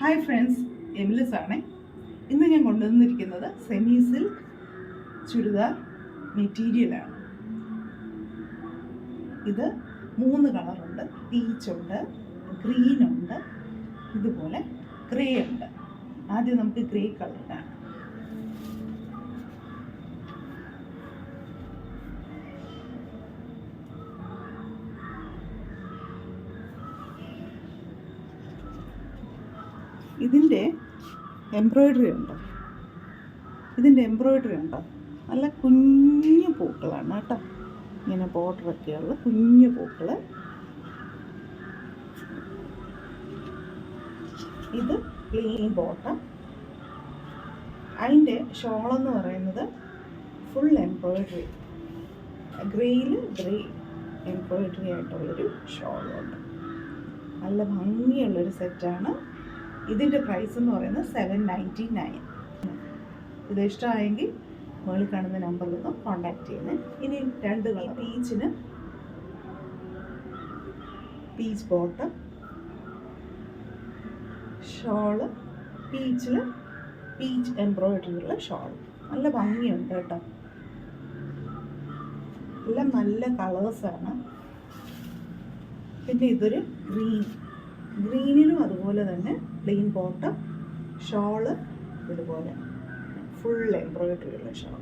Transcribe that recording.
Hi friends, എമിലിസ് ആണ്. ഇന്ന് ഞാൻ കൊണ്ടുവന്നിരിക്കുന്നത് സെമി സിൽക്ക് ചുരിദാർ മെറ്റീരിയലാണ്. ഇത് 3 കളറുണ്ട്. പീച്ചുണ്ട്, ഗ്രീനുണ്ട്, ഇതുപോലെ ഗ്രേ ഉണ്ട്. ആദ്യം നമുക്ക് ഗ്രേ കളർ കാണാം. ഇതിൻ്റെ എംബ്രോയ്ഡറി ഉണ്ടോ, നല്ല കുഞ്ഞു പൂക്കളാണ് കേട്ടോ. ഇങ്ങനെ ബോർഡറൊക്കെയുള്ള കുഞ്ഞു പൂക്കൾ. ഇത് പ്ലെയിൻ ബോട്ടം. അതിൻ്റെ ഷോളെന്ന് പറയുന്നത് ഫുൾ എംബ്രോയ്ഡറി, ഗ്രേയിൽ ഗ്രേ എംബ്രോയ്ഡറി ആയിട്ടുള്ളൊരു ഷോളുണ്ട്. നല്ല ഭംഗിയുള്ളൊരു സെറ്റാണ്. ഇതിൻ്റെ പ്രൈസ് എന്ന് പറയുന്നത് 799. ഇത് ഇഷ്ടമായെങ്കിൽ മുകളിൽ കാണുന്ന നമ്പറിലൊന്ന് കോൺടാക്ട് ചെയ്യുന്നത്. ഇനി 2 കളർ. പീച്ചിന് പീച്ച് ബോട്ടം, ഷോള് പീച്ചിൽ പീച്ച് എംബ്രോയ്ഡറി ഉള്ള ഷോൾ. നല്ല ഭംഗിയുണ്ട് കേട്ടോ. എല്ലാം നല്ല കളേഴ്സാണ്. പിന്നെ ഇതൊരു ഗ്രീനിനും അതുപോലെ തന്നെ പ്ലെയിൻ ബോട്ടം, ഷോള് ഇതുപോലെ ഫുൾ എംബ്രോയ്ഡറി ഉള്ള ഷോൾ.